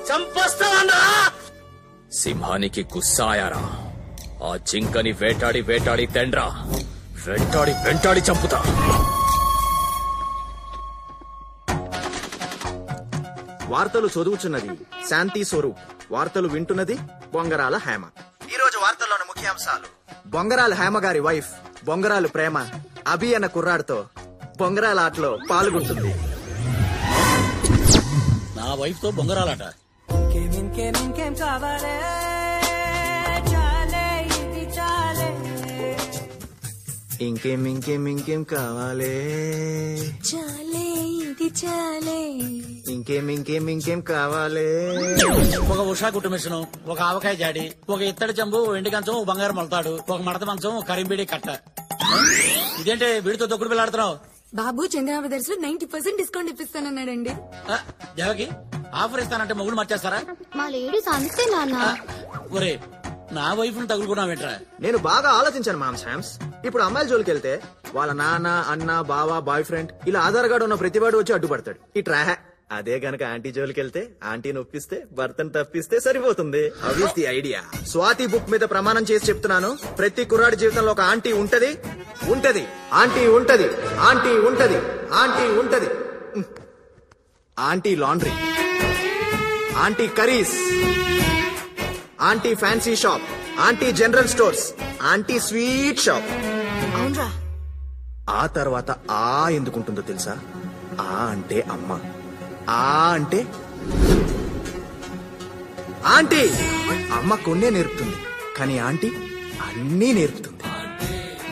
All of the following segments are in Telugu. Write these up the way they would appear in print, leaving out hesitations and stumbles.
చంపేస్తావా? సింహానికి గుస్సాయారా, ఆ జింకని వేటాడి వేటాడి తెండ్రా, వెంటాడి వెంటాడి చంపుతా. వార్తలు చదువుచున్నది శాంతి స్వరూప్, వార్తలు వింటున్నది బొంగరాల హేమ. ఈ రోజు వార్తల్లోని ముఖ్యాంశాలు: బొంగరాల హేమ గారి వైఫ్ బొంగరాలు ప్రేమ అభి అన్న కుర్రాడితో బొంగరాల ఆటలో పాల్గొంటుంది. నా వైఫ్ తో బొంగరాలట. ఇంకేం ఇంకేం ఇంకేం కావాలే, చాలే ఇది చాలే, ఇంకేం ఇంకేం ఇంకేం కావాలే. ఒక ఉషా కుట్టు మిషన్, ఒక ఆవకాయ జాడి, ఒక ఇత్తడి చెంబు, ఎండి కంచం, ఒక బంగారు మొలతాడు, ఒక మడత మంచం, కరింబీడి కట్ట. ఇదేంటి వీడితో తొక్కుడు పిల్లాడుతున్నావు? బాబు చంద్ర బ్రదర్స్ లో 90% డిస్కౌంట్ ఇప్పిస్తానన్నాడండి. దేవకి ఆఫర్ ఇస్తానంటే మొగుడు మర్చేస్తారా? మా లేడీస్ అంతే నాన్న. ఒరే, నా వైఫ్ ను తగులుకున్నావేంట్రా? నేను బాగా ఆలోచించాను మామ్ శామ్స్. ఇప్పుడు అమ్మాయిల జోలికి వెళ్తే వాళ్ళ నాన్న, అన్న, బావ, బాయ్ ఫ్రెండ్ ఇలా ఆధార్ కార్డు ఉన్న ప్రతివాడు వచ్చి అడ్డుపడతాడు. ఇట్రా. అదే గనక ఆంటీ జోలికి వెళ్తే ఆంటీని ఒప్పిస్తే భర్తను తప్పిస్తే సరిపోతుంది. How is the idea? Swathi book మీద ప్రమాణం చేసి చెప్తున్నాను, ప్రతి కుర్రాడి జీవితంలో ఒక ఆంటీ ఉంటది. ఉంటది ఆంటీ ఉంటది, ఆంటీ ఉంటది, ఆంటీ ఉంటది. Aunty laundry, aunty curries, aunty fancy shop, aunty general stores, aunty sweet shop. అవునరా. ఆ తర్వాత ఆ ఎందుకుంటుందో తెలుసా? ఆ అంటే అమ్మ, ఆ అంటే ఆంటీ. అమ్మ కొన్నే నేర్పుతుంది, కానీ ఆంటీ అన్నీ నేర్పుతుంది.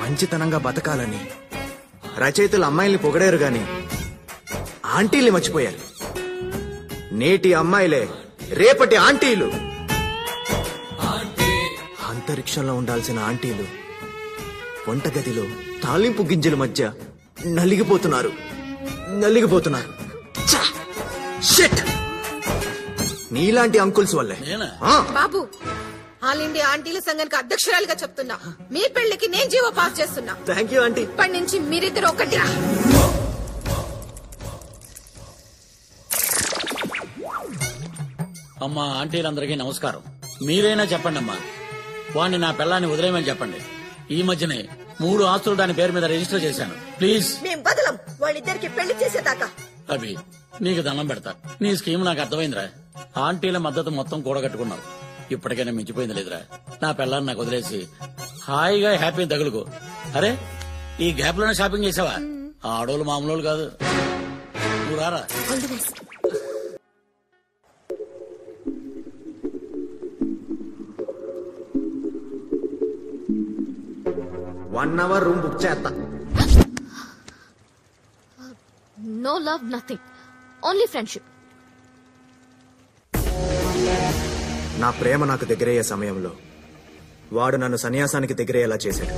మంచితనంగా బతకాలని రచయితలు అమ్మాయిల్ని పొగడారు గాని ఆంటీల్ని మర్చిపోయారు. నేటి అమ్మాయిలే రేపటి ఆంటీలు. అంతరిక్షంలో ఉండాల్సిన ఆంటీలు వంటగదిలో తాలింపు గింజల మధ్య నలిగిపోతున్నారు. నీలాంటి అంకుల్స్ వల్లే. బాబు, ఆల్ ఇండియా ఆంటీల సంఘానికి అధ్యక్షురాలిగా చెప్తున్నా, మీ పెళ్లికి నేను జీవో పాస్ చేస్తున్నా. Thank you aunty. ఇప్పటి నుంచి మీరిద్దరు ఒకటి. అమ్మా, ఆంటీలందరికీ నమస్కారం. మీరైనా చెప్పండి అమ్మా, వాణ్ణి నా పిల్లాన్ని వదిలేయమని చెప్పండి. ఈ మధ్యనే 3 ఆస్తులు దాని పేరు మీద రిజిస్టర్ చేశాను. ప్లీజ్. మేం బదలం వాళ్ళిద్దరికి పెళ్లి చేసేదాకా. అభి, నీకు దండం పెడతా. నీ స్కీమ్ నాకు అర్థమైందిరా. ఆంటీల మద్దతు మొత్తం కూడగట్టుకున్నావు. ఇప్పటికైనా మించిపోయింది లేదురా. నా పిల్లాన్ని నాకు వదిలేసి హాయిగా హ్యాపీ తగులుకో. అరే, ఈ గ్యాప్ లోనే షాపింగ్ చేసావా? ఆడోళ్ళు మామూలు కాదు. నువ్వు రారా. 1 hour రూమ్ బుక్ చేస్తా. No love, nothing, only friendship. నా ప్రేమ నాకు దగ్గరయ్యే సమయంలో వాడు నన్ను సన్యాసానికి దగ్గరయ్యేలా చేశాడు.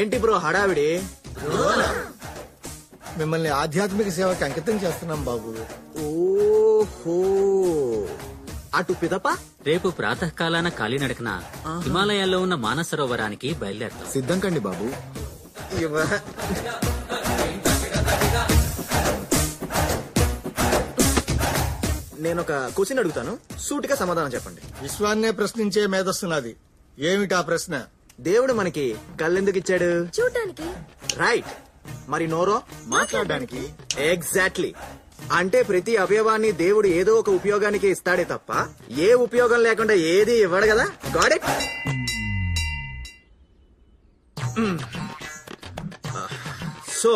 ఏంటి బ్రో హడావిడి? మిమ్మల్ని ఆధ్యాత్మిక సేవకి అంకితం చేస్తున్నాం బాబు. ఓహో, అటు పిదప రేపు ప్రాతకాలాన కాలినడకన హిమాలయాల్లో ఉన్న మానసరోవరానికి బయలుదేరతాం. సిద్ధం కండి బాబు. నేనొక క్వశ్చన్ అడుగుతాను, సూటిగా సమాధానం చెప్పండి. విశ్వాన్నే ప్రశ్నించే మేధస్సున్నది. ఏమిటా ప్రశ్న? దేవుడు మనకి కళ్ళెందుకు ఇచ్చాడు? చూడటానికి. రైట్. మరి నోరో? మాట్లాడడానికి. ఎగ్జాక్ట్లీ. అంటే ప్రతి అవయవాన్ని దేవుడు ఏదో ఒక ఉపయోగానికి ఇస్తాడే తప్ప ఏ ఉపయోగం లేకుండా ఏది ఇవ్వడు కదా. Got it? సో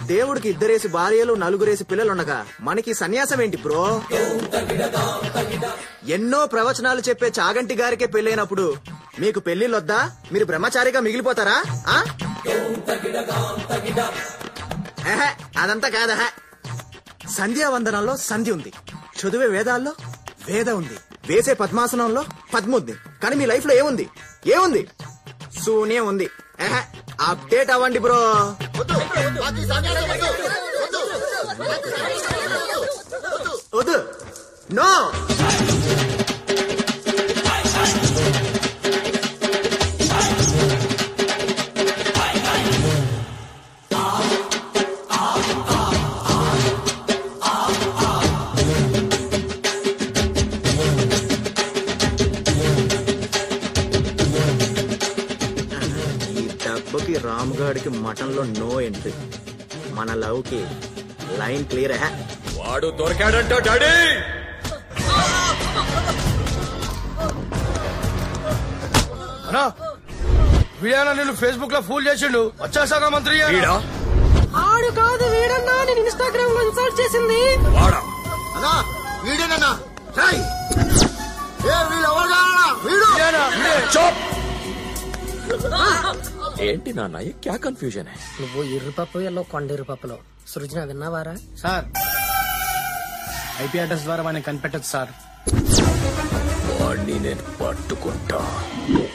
దేవుడికి 2 భార్యలు 4 పిల్లలుండగా మనకి సన్యాసం ఏంటి బ్రో? ఎన్నో ప్రవచనాలు చెప్పే చాగంటి గారికే పెళ్ళైనప్పుడు మీకు పెళ్లిళ్ళొద్దా? మీరు బ్రహ్మచారిగా మిగిలిపోతారా? అదంతా కాదా. సంధ్యావందనంలో సంధి ఉంది, చదివే వేదాల్లో వేద ఉంది, వేసే పద్మాసనంలో పద్మ ఉంది. కానీ మీ లైఫ్ లో ఏముంది? శూన్యం ఉంది. అప్డేట్ అవ్వండి బ్రో. వద్దు, నో. రాముగాడికి మటన్ లో నో ఎంట్రీ. మన లవ్ కి లైన్ క్లియర్. వాడు దొరికాడంట డాడీ. వీడన్నా నేను ఫేస్బుక్ లో ఫూల్ చేసిండు. వచ్చేసాక మంత్రి ఆడు కాదు వీడన్నా, నేను ఇన్స్టాగ్రామ్ లో ఇన్సర్ట్ చేసింది వాడా. వీడేనన్నా ఏంటి నాన్న క్యా కన్ఫ్యూజన్? నువ్వు ఇర్రిపప్పు ఎల్లో కొండెర్రిపప్పులో సృజన విన్నావారా? సార్ ఐపీ అడ్రస్ ద్వారా వాడిని కనిపెట్టచ్చు సార్. వాడిని నేను పట్టుకుంటా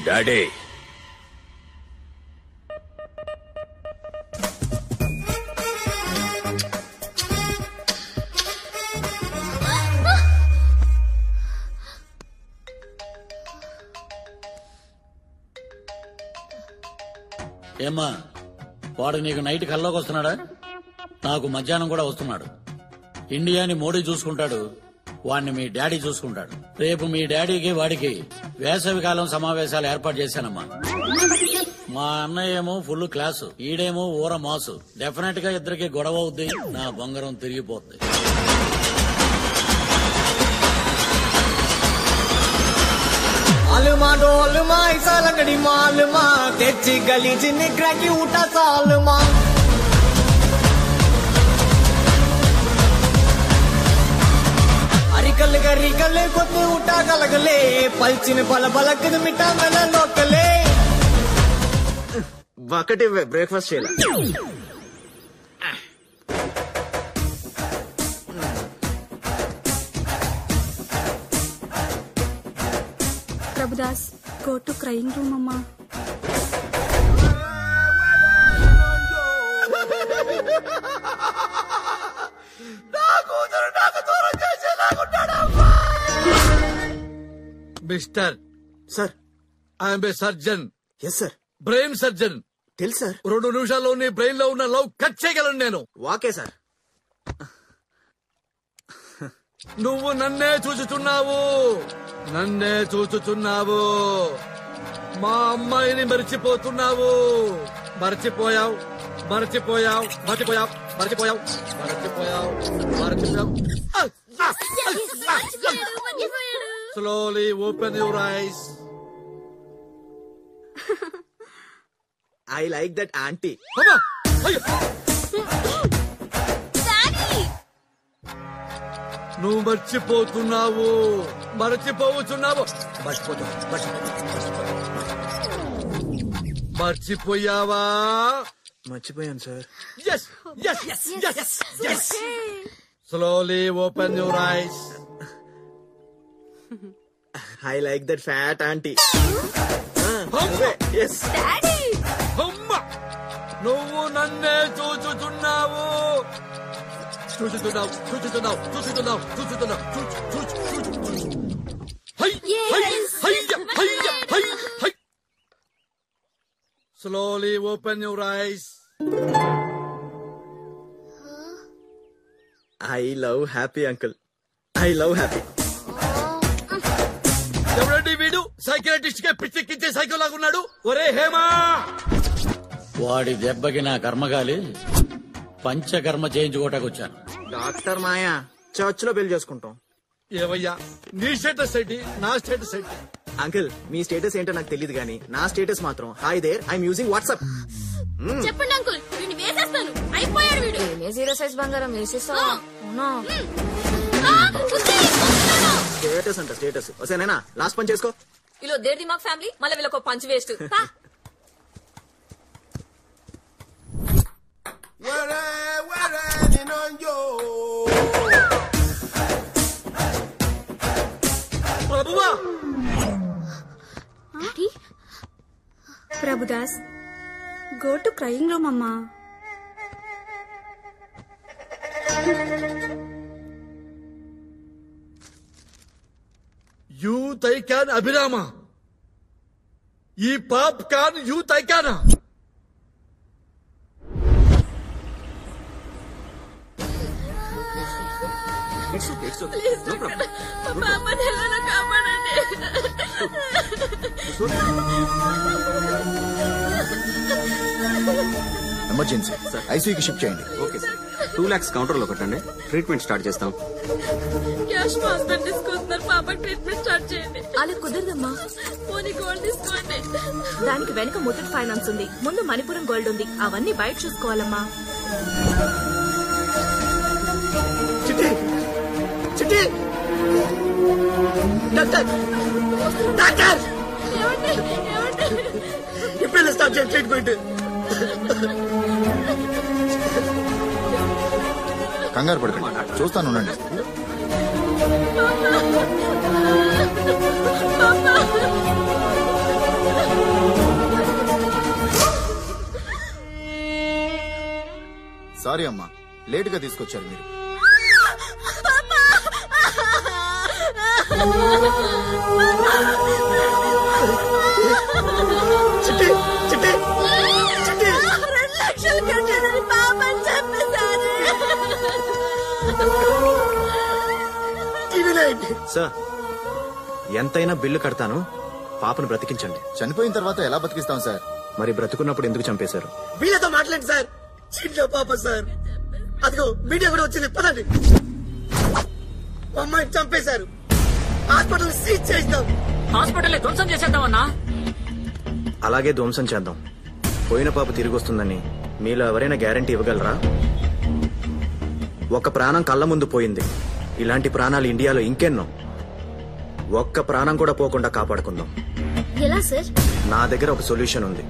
డాడీ. ఏమ్మా, వాడు నీకు నైట్ కల్లోకి వస్తున్నాడా? నాకు మధ్యాహ్నం కూడా వస్తున్నాడు. ఇండియాని మోడీ చూసుకుంటాడు, వాడిని మీ డాడీ చూసుకుంటాడు. రేపు మీ డాడీకి వాడికి వేసవి కాలం సమావేశాలు ఏర్పాటు చేశానమ్మా. మా అన్నయ్య ఏమో ఫుల్ క్లాసు, ఈడేమో ఊర మాసు. డెఫినెట్ గా ఇద్దరికి గొడవ అవుద్ది, నా బంగారం తిరిగిపోద్ది. आलमा डोलमा ऐसा लंगड़ी मालमा तेची गली जिन्ने क्रैकी उठा सालमा अरिकल गरिकल कुछ उठा कलगले पलचिन पल पलक मिठा मन लोकले ఒకటి బ్రేక్ఫాస్ట్ చేయాలి. Prabhudas, go to crying room, అమ్మా. Mister sir, I'm a surgeon. Yes sir. Brain surgeon. తెలుసు సార్. 2 నిమిషాల్లో నీ బ్రెయిన్ లో ఉన్న లవ్ కట్ చేయగలను నేను. వాకే సార్. నువ్వు నన్నే చూచుచున్నావు. మా అమ్మాయిని మర్చిపోతున్నావు. మర్చిపోయావు. Slowly open your eyes. I like that auntie. నువ్వు మర్చిపోతున్నావు. మర్చిపోయావా? మర్చిపోయాను sir. Yes. Slowly open your eyes. I like that fat auntie. Yes. Daddy! అమ్మ, నువ్వు నన్నే చూచుతున్నావు. Slowly open your eyes. I love happy uncle. I love happy. ఎవరండి వీడు? సైకియాట్రిస్ట్ గా పిచ్చెక్కించే సైకో లాగున్నాడు. ఒరే హేమా, వాడి దెబ్బకి నా కర్మగాలి పంచకర్మ చేయించుకోవటానికి వచ్చాను. డాక్టర్ మాయా, చర్చ్ లో పెళ్లి చేసుకుంటాం. ఏవయ్యా నీ స్టేటస్ ఏంటి, నా స్టేటస్ ఏంటి? అంకుల్, మీ స్టేటస్ ఏంటో నాకు తెలియదు కానీ నా స్టేటస్ మాత్రం hi there, I'm using WhatsApp. చెప్పండి అంకుల్, వీడిని వేసేస్తాను. జీరో సైజ్ బంగారం వేసేస్తావా? స్టేటస్ అంట స్టేటస్. వసేనేనా లాస్ట్ పని చేసుకో. ఇలా దేర్ దిమాగ్ ఫ్యామిలీ మళ్ళీ వీళ్ళకి punch waste. Prabhudas go to crying room అమ్మా. యూత్ ఐకాన్ అభిరామ, ఈ పాప్ కాన్ యూత్ ఐకానా? ఎమర్జెన్సీ ఐసీయూకి షిఫ్ట్ చేయండి. Okay sir. 2 lakhs కౌంటర్ లో కట్టండి, ట్రీట్మెంట్ స్టార్ట్ చేస్తాం. క్యాష్ మా హస్బెండ్ తీసుకుంటున్నారు, పాప ట్రీట్మెంట్ స్టార్ట్ చేయండి. అలా కుదరదమ్మా, పోనీ గోల్డ్ తీసుకోండి. దానికి వెనక ముత్తూట్ ఫైనాన్స్ ఉంది, ముందు మణిపురం గోల్డ్ ఉంది, అవన్నీ బయట చూసుకోవాలమ్మా. చిట్టి చిట్టి డాక్టర్ డాక్టర్ ఇప్పుడు స్టార్ట్ చేయండి ట్రీట్మెంట్. కంగారు పడకండి, చూస్తాను ఉండండి. సారీ అమ్మా, లేట్ గా తీసుకొచ్చారు మీరు. చిట్టి చిట్టి చిట్టి 2 లక్షలు కట్టాలని పాపని చెప్పేశారు. సార్ ఎంతైనా బిల్లు కడతాను, పాపను బ్రతికించండి. చనిపోయిన తర్వాత ఎలా బతికిస్తాం సార్? మరి బ్రతుకున్నప్పుడు ఎందుకు చంపేశారు? వీళ్ళతో మాట్లాడండి సార్. చిన్న పాప సార్, అదిగో మీడియా కూడా వచ్చింది, పదండి. అమ్మాయిని చంపేశారు, హాస్పిటల్ సీజ్ చేద్దాం. హాస్పిటల్ ధ్వంసం చేసేద్దామన్నా. అలాగే ధ్వంసం చేద్దాం. పోయిన పాప తిరిగి వస్తుందని మీలో ఎవరైనా గ్యారంటీ ఇవ్వగలరా? ఒక ప్రాణం కళ్ళ ముందు పోయింది, ఇలాంటి ప్రాణాలు ఇండియాలో ఇంకెన్నో. ఒక్క ప్రాణం కూడా పోకుండా కాపాడుకుందాం. ఎలా సార్? నా దగ్గర ఒక సొల్యూషన్ ఉంది.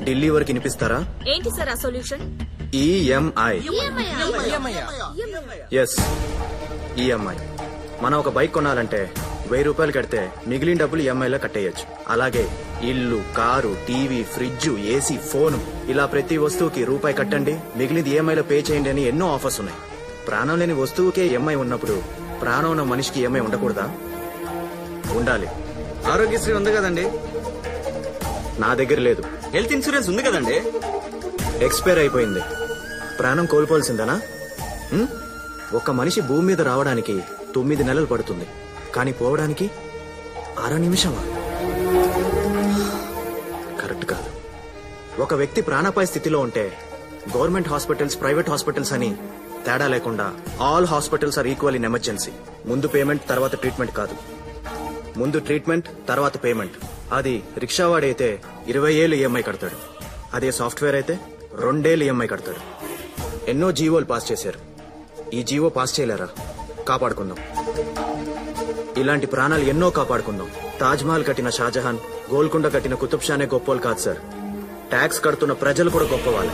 ఢిల్లీ వరకు వినిపిస్తారా? ఏంటి సార్ ఆ సొల్యూషన్? ఈఎంఐ. Yes, EMI. మనం ఒక బైక్ కొనాలంటే 1000 రూపాయలు కడితే మిగిలిన డబ్బులు ఈఎంఐలో కట్టేయచ్చు. అలాగే ఇల్లు, car, TV, fridge, AC, phone, ఇలా ప్రతి వస్తువుకి రూపాయి కట్టండి, మిగిలింది ఈఎంఐలో పే చేయండి అని ఎన్నో ఆఫర్స్ ఉన్నాయి. ప్రాణం లేని వస్తువుకే ఈఎంఐ ఉన్నప్పుడు ప్రాణం ఉన్న మనిషికి ఈఎంఐ ఉండకూడదా? ఉండాలి. ఆరోగ్యశ్రీ ఉంది కదండి? నా దగ్గర లేదు. హెల్త్ ఇన్సూరెన్స్ ఉంది కదండి? ఎక్స్పైర్ అయిపోయింది. ప్రాణం కోల్పోవాల్సిందనా? ఒక మనిషి భూమి మీద రావడానికి 9 నెలలు పడుతుంది, కానీ పోవడానికి 6 నిమిషమా? కరెక్ట్ కాదు. ఒక వ్యక్తి ప్రాణాపాయ స్థితిలో ఉంటే గవర్నమెంట్ హాస్పిటల్స్, ప్రైవేట్ హాస్పిటల్స్ అని తేడా లేకుండా all hospitals are equal in emergency. ముందు పేమెంట్ తర్వాత ట్రీట్మెంట్ కాదు, ముందు ట్రీట్మెంట్ తర్వాత పేమెంట్. అది రిక్షావాడైతే 20 ఏళ్ళు ఈఎంఐ కడతాడు, అదే సాఫ్ట్వేర్ అయితే 2 ఏళ్ళు ఈఎంఐ కడతాడు. ఎన్నో జీవోలు పాస్ చేశారు, ఈ జీవో పాస్ చేయలేరా? కాపాడుకుందాం. ఇలాంటి ప్రాణాలు ఎన్నో కాపాడుకుందాం. తాజ్ మహల్ కట్టిన షాజహాన్, గోల్కొండ కట్టిన కుతుబ్ షానే గొప్పోలు కాదు సార్, ట్యాక్స్ కడుతున్న ప్రజలు కూడా గొప్పవాళ్ళు.